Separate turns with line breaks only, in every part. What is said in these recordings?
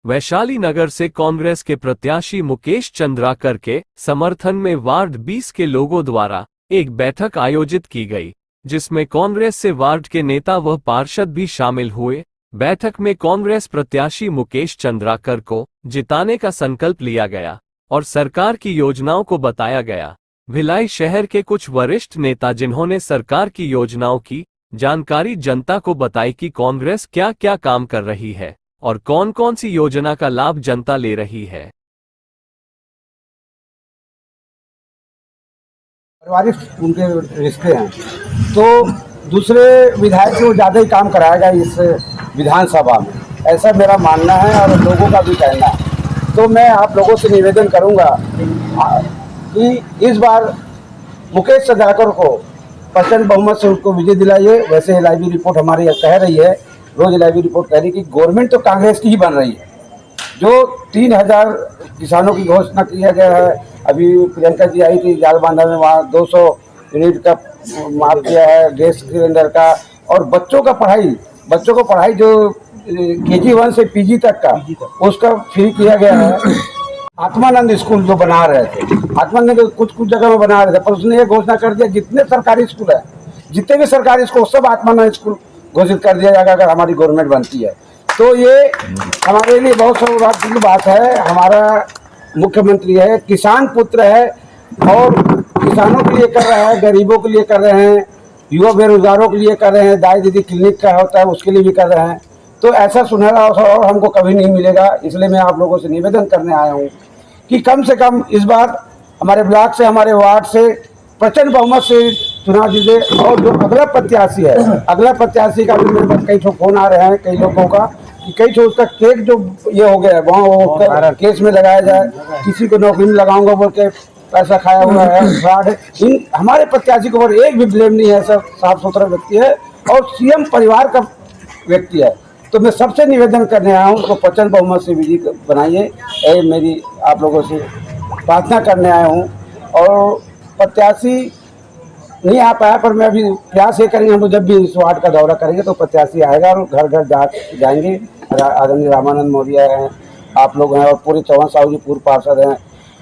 वैशाली नगर से कांग्रेस के प्रत्याशी मुकेश चंद्राकर के समर्थन में वार्ड 20 के लोगों द्वारा एक बैठक आयोजित की गई, जिसमें कांग्रेस से वार्ड के नेता व पार्षद भी शामिल हुए। बैठक में कांग्रेस प्रत्याशी मुकेश चंद्राकर को जिताने का संकल्प लिया गया और सरकार की योजनाओं को बताया गया। भिलाई शहर के कुछ वरिष्ठ नेता जिन्होंने सरकार की योजनाओं की जानकारी जनता को बताई कि कांग्रेस क्या क्या काम कर रही है और कौन कौन सी योजना का लाभ जनता ले रही है।
पारिवारिक उनके रिश्ते हैं, तो दूसरे विधायक से वो ज़्यादा ही काम कराएगा इस विधानसभा में, ऐसा मेरा मानना है और लोगों का भी कहना है। तो मैं आप लोगों से निवेदन करूंगा कि इस बार मुकेश चंद्राकर को प्रचंड बहुमत से उनको विजय दिलाइए। वैसे लाइव रिपोर्ट हमारी कह रही है, रोज लाइव रिपोर्ट कह रही है कि गवर्नमेंट तो कांग्रेस की ही बन रही है। जो 3000 किसानों की घोषणा किया गया है, अभी प्रियंका जी आई थी जाल बांधा में, वहाँ 200 यूनिट का माफ किया है गैस सिलेंडर का। और बच्चों को पढ़ाई जो KG 1 से PG तक का उसका फ्री किया गया है। आत्मानंद स्कूल जो बना रहे थे, आत्मानंद कुछ जगह में बना रहे थे, पर उसने ये घोषणा कर दिया जितने सरकारी स्कूल है, जितने भी सरकारी स्कूल सब आत्मानंद स्कूल घोषित कर दिया जाएगा अगर हमारी गवर्नमेंट बनती है। तो ये हमारे लिए बहुत सौभाग्य की बात है। हमारा मुख्यमंत्री है, किसान पुत्र है और किसानों के लिए कर रहा है, गरीबों के लिए कर रहे हैं, युवा बेरोजगारों के लिए कर रहे हैं, दाई दीदी क्लिनिक का होता है उसके लिए भी कर रहे हैं। तो ऐसा सुनहरा अवसर और हमको कभी नहीं मिलेगा। इसलिए मैं आप लोगों से निवेदन करने आया हूँ कि कम से कम इस बार हमारे ब्लॉक से, हमारे वार्ड से प्रचंड बहुमत से चुनाव जीते। और जो अगला प्रत्याशी है, अगला प्रत्याशी का भी मेरे पास कई फोन आ रहे हैं कई लोगों का कि कई उसका केक जो ये हो गया है वहाँ वो केस में लगाया जाए, किसी को नौकरी में लगाऊंगा बोल के पैसा खाया हुआ है, फ्रॉड है। इन हमारे प्रत्याशी के ऊपर एक भी ब्लेम नहीं है, सब साफ सुथरा व्यक्ति है और CM परिवार का व्यक्ति है। तो मैं सबसे निवेदन करने आया हूँ उसको प्रचंड बहुमत से विजयी बनाइए, ये मेरी आप लोगों से प्रार्थना करने आया हूँ। और प्रत्याशी नहीं आ पाया, पर मैं अभी प्रयास ये करेंगे, हम जब भी इस वार्ड का दौरा करेंगे तो प्रत्याशी आएगा और घर घर जाएंगे। आदरणीय रामानंद मौर्य हैं, आप लोग हैं और पूरे चौहान साहू जी पूर्व पार्षद हैं,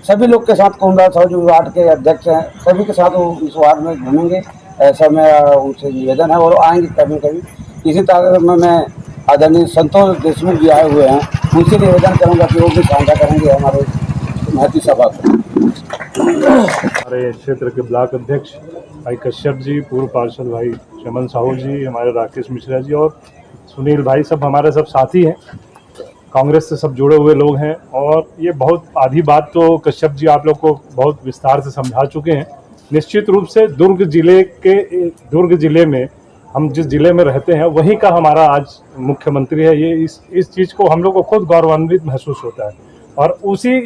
सभी लोग के साथ कुमराज साहू जी वार्ड के अध्यक्ष हैं, सभी के साथ वो इस वार्ड में घूमेंगे, ऐसा मैं उनसे निवेदन है। और आएंगे कभी कभी। इसी तरह में मैं आदरणीय संतोष देशमुख जी आए हुए हैं, उनसे निवेदन करूँगा कि वो भी साझा करेंगे हमारे महती सभा को।
हमारे क्षेत्र के ब्लॉक अध्यक्ष भाई कश्यप जी, पूर्व पार्षद भाई चमन साहू जी, हमारे राकेश मिश्रा जी और सुनील भाई, सब हमारे सब साथी हैं, कांग्रेस से सब जुड़े हुए लोग हैं। और ये बहुत आधी बात तो कश्यप जी आप लोग को बहुत विस्तार से समझा चुके हैं। निश्चित रूप से दुर्ग जिले में हम जिस जिले में रहते हैं वहीं का हमारा आज मुख्यमंत्री है। ये इस चीज़ को हम लोग को खुद गौरवान्वित महसूस होता है। और उसी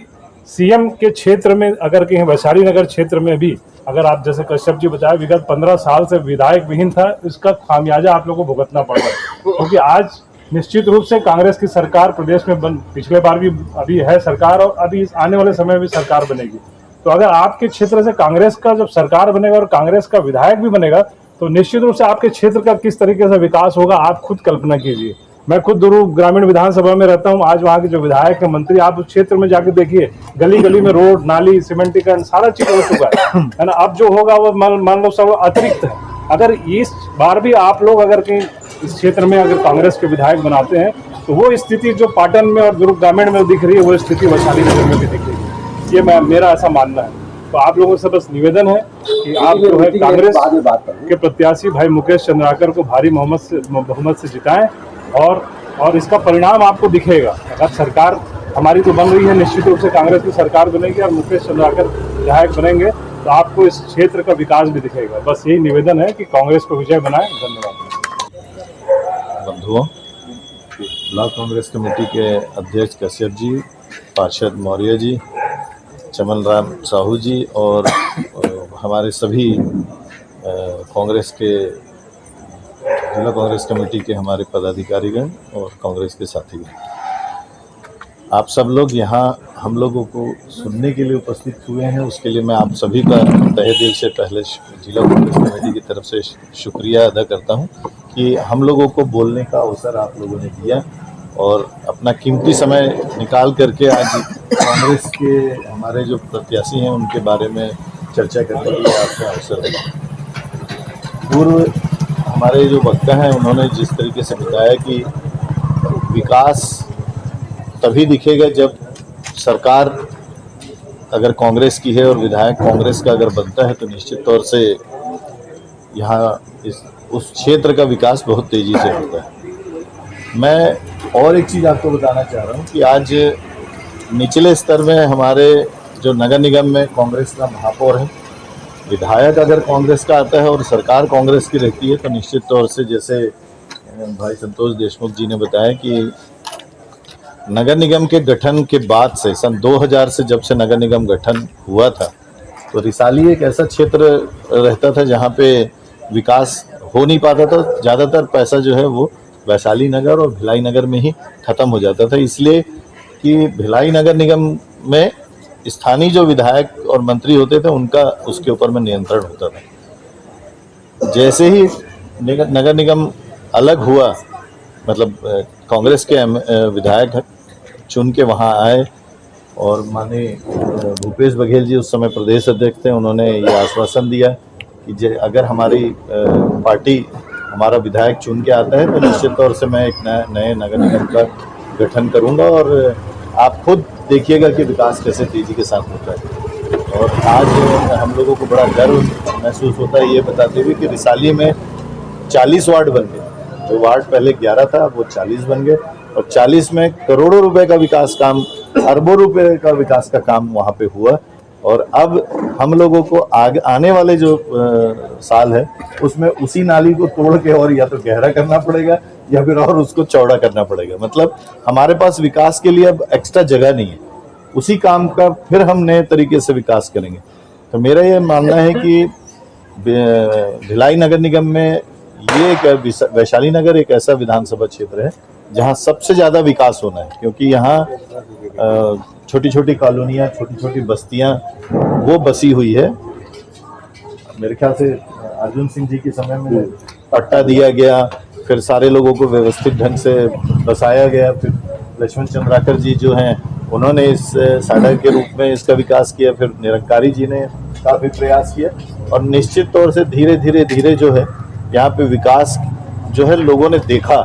CM के क्षेत्र में अगर कहीं वैशाली नगर क्षेत्र में भी अगर आप जैसे कश्यप जी बताया विगत 15 साल से विधायक विहीन था, इसका खामियाजा आप लोगों को भुगतना पड़ रहा है। क्योंकि आज निश्चित रूप से कांग्रेस की सरकार प्रदेश में पिछले बार भी अभी है सरकार और अभी आने वाले समय में सरकार बनेगी। तो अगर आपके क्षेत्र से कांग्रेस का जब सरकार बनेगा और कांग्रेस का विधायक भी बनेगा तो निश्चित रूप से आपके क्षेत्र का किस तरीके से विकास होगा आप खुद कल्पना कीजिए। मैं खुद दुर्ग ग्रामीण विधानसभा में रहता हूं, आज वहां के जो विधायक है, मंत्री, आप उस क्षेत्र में जाके देखिए, गली गली में रोड, नाली, सीमेंटीकरण सारा चीज हो चुका है ना। अब जो होगा वो मान लो सब अतिरिक्त है। अगर इस बार भी आप लोग अगर कहीं इस क्षेत्र में अगर कांग्रेस के विधायक बनाते हैं तो वो स्थिति जो पाटन में और दुर्ग ग्रामीण में दिख रही है वो स्थिति वैशाली नगर में भी दिख रही है। ये मेरा ऐसा मानना है। तो आप लोगों से बस निवेदन है कि आप जो है कांग्रेस के प्रत्याशी भाई मुकेश चंद्राकर को भारी बहुमत से जिताएं और इसका परिणाम आपको दिखेगा। अगर सरकार हमारी तो बन रही है, निश्चित रूप से कांग्रेस की सरकार बनेगी और मुकेश चंद्राकर विधायक बनेंगे तो आपको इस क्षेत्र का विकास भी दिखेगा। बस यही निवेदन है कि कांग्रेस को विजय बनाएं। धन्यवाद।
बंधुओं, ब्लॉक कांग्रेस कमेटी के अध्यक्ष कश्यप जी, पार्षद मौर्य जी, चमन राम साहू जी और हमारे सभी कांग्रेस के जिला कांग्रेस कमेटी के हमारे पदाधिकारीगण और कांग्रेस के साथीगण, आप सब लोग यहाँ हम लोगों को सुनने के लिए उपस्थित हुए हैं, उसके लिए मैं आप सभी का तहे दिल से पहले जिला कांग्रेस कमेटी की तरफ से शुक्रिया अदा करता हूं कि हम लोगों को बोलने का अवसर आप लोगों ने दिया और अपना कीमती समय निकाल करके आज कांग्रेस के हमारे जो प्रत्याशी हैं उनके बारे में चर्चा करने के लिए आपका अवसर दिया। पूर्व हमारे जो वक्ता हैं उन्होंने जिस तरीके से बताया कि विकास तभी दिखेगा जब सरकार अगर कांग्रेस की है और विधायक कांग्रेस का अगर बनता है तो निश्चित तौर से यहाँ उस क्षेत्र का विकास बहुत तेज़ी से होता है। मैं और एक चीज़ आपको बताना चाह रहा हूँ कि आज निचले स्तर में हमारे जो नगर निगम में कांग्रेस का महापौर है, विधायक अगर कांग्रेस का आता है और सरकार कांग्रेस की रहती है तो निश्चित तौर से जैसे भाई संतोष देशमुख जी ने बताया कि नगर निगम के गठन के बाद से सन 2000 से जब से नगर निगम गठन हुआ था तो रिसाली एक ऐसा क्षेत्र रहता था जहाँ पे विकास हो नहीं पाता था। ज़्यादातर पैसा जो है वो वैशाली नगर और भिलाई नगर में ही ख़त्म हो जाता था, इसलिए कि भिलाई नगर निगम में स्थानीय जो विधायक और मंत्री होते थे उनका उसके ऊपर में नियंत्रण होता था। जैसे ही नगर निगम अलग हुआ, मतलब कांग्रेस के विधायक चुन के वहाँ आए और माननीय भूपेश बघेल जी उस समय प्रदेश अध्यक्ष थे, उन्होंने ये आश्वासन दिया कि अगर हमारी पार्टी हमारा विधायक चुन के आता है तो निश्चित तौर से मैं एक नए नगर निगम का गठन करूँगा और आप खुद देखिएगा कि विकास कैसे तेज़ी के साथ होता है। और आज हम लोगों को बड़ा गर्व महसूस होता है ये बताते हुए कि रिसाली में 40 वार्ड बन गए। जो वार्ड पहले 11 था वो 40 बन गए और 40 में करोड़ों रुपए का विकास काम, अरबों रुपए का विकास का काम वहाँ पे हुआ। और अब हम लोगों को आने वाले जो साल है उसमें उसी नाली को तोड़ के और या तो गहरा करना पड़ेगा या फिर और उसको चौड़ा करना पड़ेगा। मतलब हमारे पास विकास के लिए अब एक्स्ट्रा जगह नहीं है, उसी काम का फिर हम नए तरीके से विकास करेंगे। तो मेरा ये मानना है कि भिलाई नगर निगम में ये एक वैशाली नगर एक ऐसा विधानसभा क्षेत्र है जहाँ सबसे ज़्यादा विकास होना है, क्योंकि यहाँ छोटी छोटी कॉलोनियाँ, छोटी छोटी बस्तियाँ वो बसी हुई है। मेरे ख्याल से अर्जुन सिंह जी के समय में पट्टा दिया गया, फिर सारे लोगों को व्यवस्थित ढंग से बसाया गया, फिर लक्ष्मण चंद्राकर जी जो हैं उन्होंने इस सड़क के रूप में इसका विकास किया, फिर निरंकारी जी ने काफ़ी प्रयास किया और निश्चित तौर से धीरे धीरे जो है यहाँ पे विकास जो है लोगों ने देखा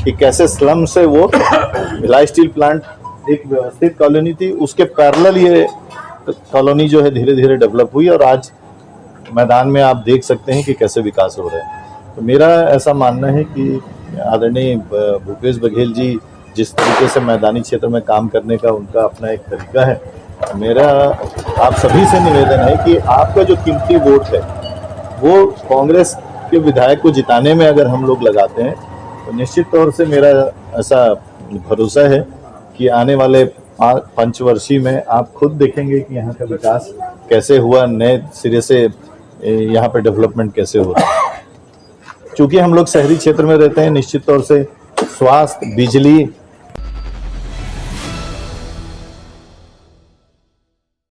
कि कैसे स्लम से वो भिलाई स्टील प्लांट एक व्यवस्थित कॉलोनी थी, उसके पैरेलल ये कॉलोनी जो है धीरे धीरे डेवलप हुई और आज मैदान में आप देख सकते हैं कि कैसे विकास हो रहा है। तो मेरा ऐसा मानना है कि आदरणीय भूपेश बघेल जी जिस तरीके से मैदानी क्षेत्र में काम करने का उनका अपना एक तरीका है, मेरा आप सभी से निवेदन है कि आपका जो कीमती वोट है वो कांग्रेस के विधायक को जिताने में अगर हम लोग लगाते हैं तो निश्चित तौर से मेरा ऐसा भरोसा है कि आने वाले पंचवर्षीय में आप खुद देखेंगे कि यहाँ का विकास कैसे हुआ, नए सिरे से यहाँ पे डेवलपमेंट कैसे हो रहा है। चूँकि हम लोग शहरी क्षेत्र में रहते हैं, निश्चित तौर से स्वास्थ्य, बिजली